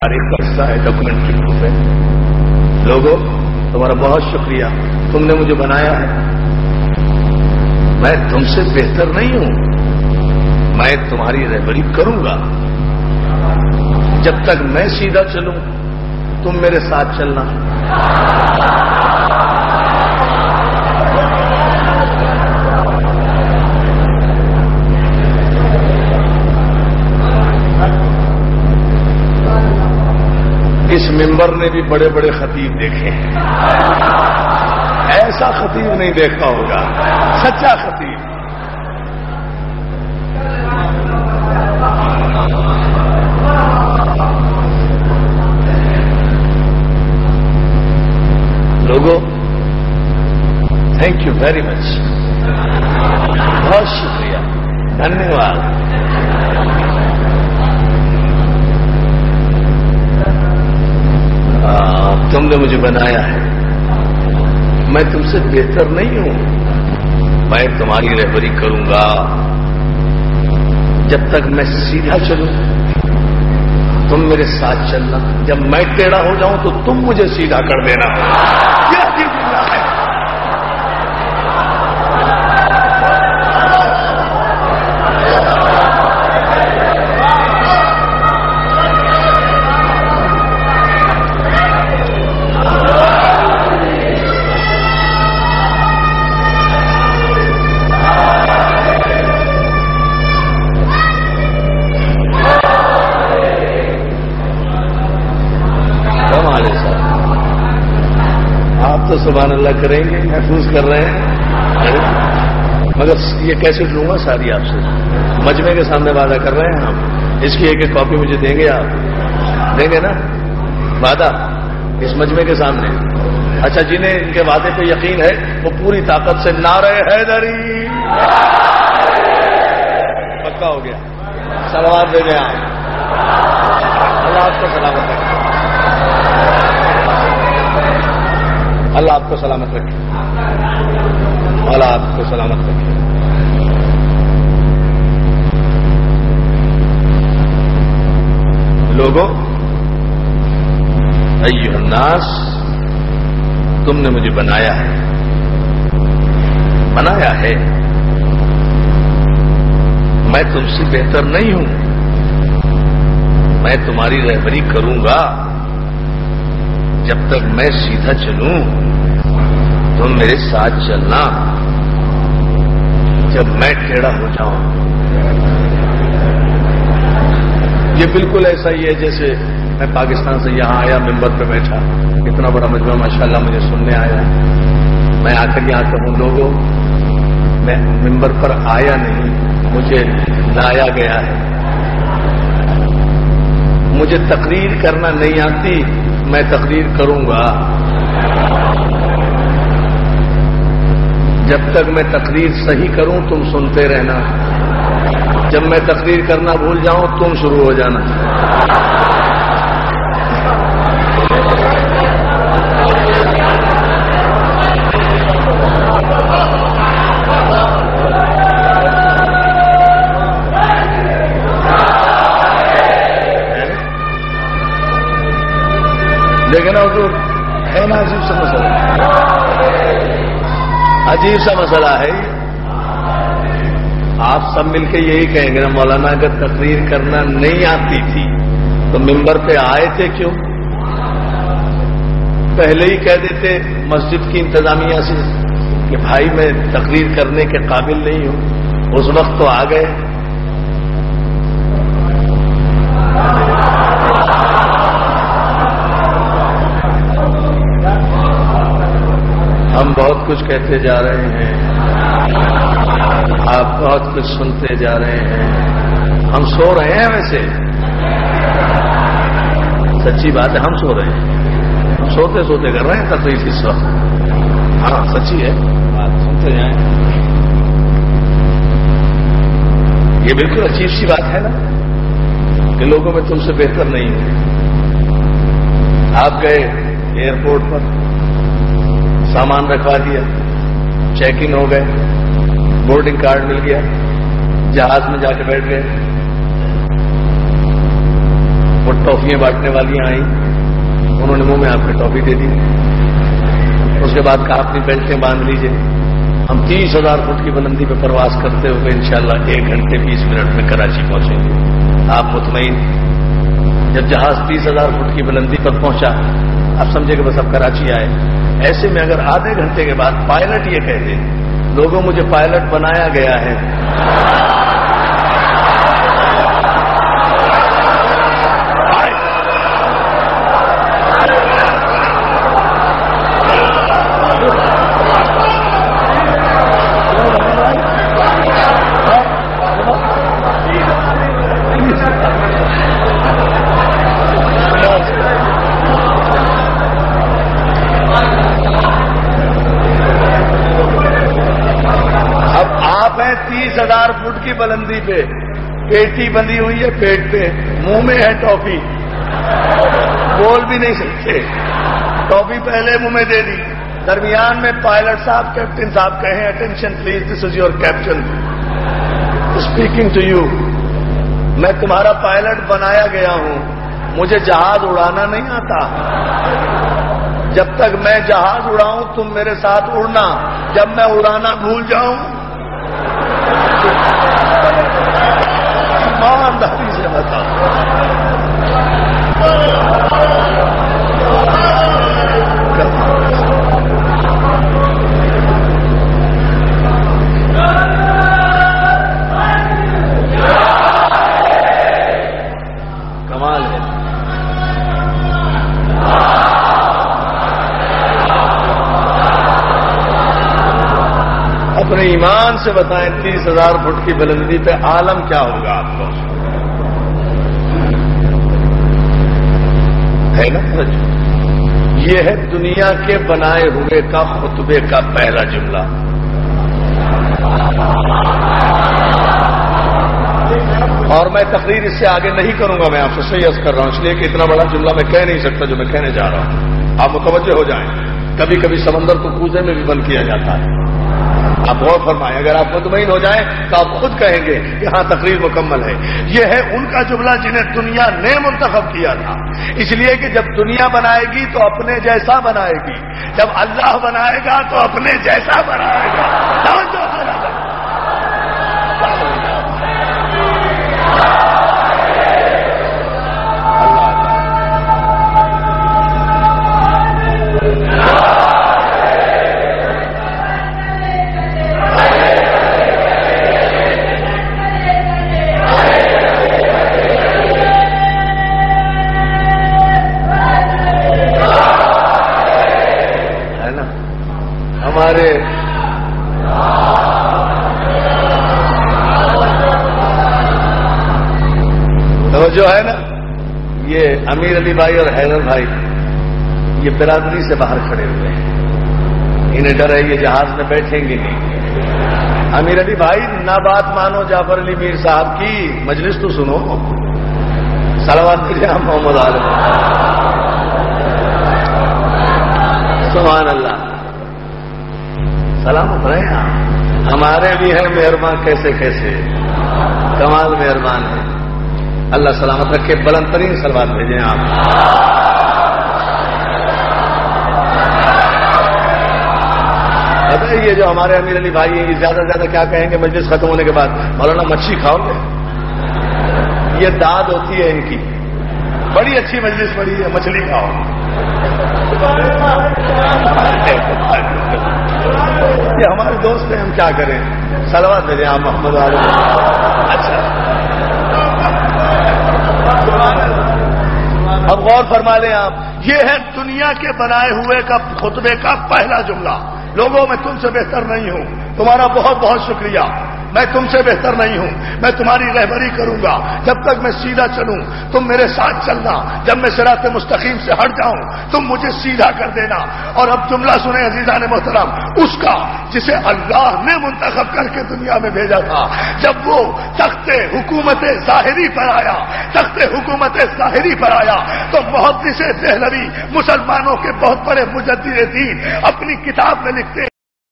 تاریخ کا حصہ ہے، ڈاکومنٹری پروف ہے۔ لوگوں تمہارا بہت شکریہ، تم نے مجھے بنایا ہے۔ میں تم سے بہتر نہیں ہوں، میں تمہاری رہبری کروں گا۔ جب تک میں سیدھا چلوں تم میرے ساتھ چلنا۔ اس ممبر نے بھی بڑے بڑے خطیب دیکھے ہیں، ایسا خطیب نہیں دیکھا ہوگا، سچا خطیب۔ لوگوں تھینک یو ویری مچ، بہت شکریہ، دھنیہ واد۔ تم نے مجھے بنایا ہے، میں تم سے بہتر نہیں ہوں، میں تمہاری رہبری کروں گا۔ جب تک میں سیدھا چلوں تم میرے ساتھ چلنا، جب میں ٹیڑھا ہو جاؤں تو تم مجھے سیدھا کر دینا۔ یہ عجیب اللہ ہے۔ تو سبحان اللہ کریں گے، محفوظ کر رہے ہیں، مگر یہ کیسے لوں گا ساری آپ سے؟ مجمع کے سامنے وعدہ کر رہے ہیں ہم، اس کی ایک ایک کاپی مجھے دیں گے آپ؟ دیں گے نا وعدہ اس مجمع کے سامنے؟ اچھا، جنہیں ان کے وعدے پہ یقین ہے وہ پوری طاقت سے نعرہ حیدری پکا ہو گیا، صلوات دے دیں آپ۔ اللہ آپ کو سلامت رکھے، اللہ آپ کو سلامت رکھے، اللہ آپ کو سلامت رکھے۔ لوگوں ایھا الناس، تم نے مجھے بنایا ہے، میں تم سے بہتر نہیں ہوں، میں تمہاری رہبری کروں گا۔ جب تک میں سیدھا چلوں تم میرے ساتھ چلنا، جب میں ٹیڑھا ہو جاؤں۔ یہ بالکل ایسا ہی ہے جیسے میں پاکستان سے یہاں آیا، ممبر پہ بیٹھا، اتنا بڑا مجمع ماشاءاللہ مجھے سننے آیا، میں آ کر یہاں کہوں لوگوں میں ممبر پر آیا نہیں، مجھے لایا گیا ہے۔ مجھے تقریر کرنا نہیں آتی، میں تقریر کروں گا۔ جب تک میں تقریر صحیح کروں تم سنتے رہنا، جب میں تقریر کرنا بھول جاؤں تم شروع ہو جانا۔ لیکن حضور ہے نا عجیب سا مسئلہ، عجیب سا مسئلہ ہے۔ آپ سب مل کے یہی کہیں گے نا، مولانا اگر تقریر کرنا نہیں آتی تھی تو ممبر پہ آئے تھے کیوں؟ پہلے ہی کہہ دیتے مسجد کی انتظامیہ سے کہ بھائی میں تقریر کرنے کے قابل نہیں ہوں، اس وقت تو آ گئے۔ ہم بہت کچھ کہتے جا رہے ہیں، آپ بہت کچھ سنتے جا رہے ہیں، ہم سو رہے ہیں۔ ویسے سچی بات ہے، ہم سو رہے ہیں، ہم سوتے سوتے کر رہے ہیں تقریر اس وقت۔ ہاں سچی ہے بات، سنتے جائیں۔ یہ بالکل عجیب سی بات ہے نا کہ لوگوں میں تم سے بہتر نہیں ہے۔ آپ گئے ایئرپورٹ پر، سامان رکھوا دیا، چیک ان ہو گئے، بورڈنگ کارڈ مل گیا، جہاز میں جا کے بیٹھ گئے، وہ ٹافیاں بانٹنے والیاں آئیں، انہوں نے منہ میں آپ کو ٹافی دے دی. اس کے بعد کہا اپنی بیلٹیں باندھ لیجئے، ہم 30,000 فٹ کی بلندی پہ پرواز کرتے ہوئے انشاءاللہ 1 گھنٹے 20 منٹ میں کراچی پہنچیں گے. آپ مطمئن؟ جب جہاز 30,000 فٹ کی بلندی پر پہنچا، آپ سمجھے کہ بس اب کراچی آئے. ایسے میں اگر آدھے گھنٹے کے بعد پائلٹ یہ کہہ دے لوگوں مجھے پائلٹ بنایا گیا ہے، فٹ کی بلندی پہ پیٹی بندھی ہوئی ہے پیٹ پہ، منہ میں ہے ٹافی، بول بھی نہیں سکتے، ٹافی پہلے منہ میں دے دی. درمیان میں پائلٹ صاحب کیپٹن صاحب کہیں attention please this is your captain speaking to you, میں تمہارا پائلٹ بنایا گیا ہوں، مجھے جہاز اڑانا نہیں آتا، جب تک میں جہاز اڑاؤں تم میرے ساتھ اڑنا، جب میں اڑانا بھول جاؤں ایمانداری سے بتا. کمال ہے. اپنے ایمان سے بتائیں 30,000 فٹ کی بلندی پہ عالم کیا ہوگا آپ کو؟ ہے نا؟ یہ ہے دنیا کے بنائے ہوئے کا خطبے کا پہلا جملہ. اور میں تقریر اس سے آگے نہیں کروں گا، میں آپ سے صحیح عرض کر رہا ہوں، اس لیے کہ اتنا بڑا جملہ میں کہہ نہیں سکتا جو میں کہنے جا رہا ہوں. آپ متوجہ ہو جائیں. کبھی کبھی سمندر کو کوزے میں بھی بند کیا جاتا ہے. آپ غور فرمائیں، اگر آپ مطمئن ہو جائیں تو آپ خود کہیں گے کہ ہاں تقریر مکمل ہے. یہ ہے ان کا جملہ جنہیں دنیا نے منتخب کیا تھا، اس لیے کہ جب دنیا بنائے گی تو اپنے جیسا بنائے گی، جب اللہ بنائے گا تو اپنے جیسا بنائے گا. تو جو ہے نا یہ امیر علی بھائی اور حیدر بھائی یہ برادری سے باہر کھڑے ہوئے ہیں، انہیں ڈر ہے یہ جہاز میں بیٹھیں گے نہیں. امیر علی بھائی نہ بات مانو جعفر علی میر صاحب کی، مجلس تو سنو. صلوات بھیجیں محمد عالم. سبحان اللہ. سلام رہے ہیں. ہمارے بھی ہیں مہربان کیسے کیسے، کمال مہربان ہے. اللہ سلامت رکھے. بلند ترین صلوات بھیجیں آپ. پتہ ہے یہ جو ہمارے امیر علی بھائی ہیں یہ زیادہ سے زیادہ کیا کہیں گے مجلس ختم ہونے کے بعد؟ مولانا مچھلی کھاؤ گے؟ یہ داد ہوتی ہے ان کی. بڑی اچھی مجلس پڑی ہے، مچھلی کھاؤ. یہ ہمارے دوست ہیں، ہم کیا کریں. صلوات بھیجیں آپ محمد عالم. اچھا اب غور فرما لیں آپ. یہ ہے دنیا کے بنائے ہوئے کا خطبے کا پہلا جملہ. لوگوں میں تم سے بہتر نہیں ہوں، تمہارا بہت بہت شکریہ. میں تم سے بہتر نہیں ہوں، میں تمہاری رہبری کروں گا جب تک میں سیدھا چلوں، تم میرے ساتھ چلنا. جب میں صراط مستقیم سے ہٹ جاؤں تم مجھے سیدھا کر دینا. اور اب جملہ سنیں عزیزان محترم، اس کا جسے اللہ نے منتخب کر کے دنیا میں بھیجا تھا. جب وہ تخت حکومت ظاہری پر آیا، تخت حکومت ظاہری پر آیا تو محدث دہلوی مسلمانوں کے بہت بڑے مجدد دین اپنی کتاب میں لکھتے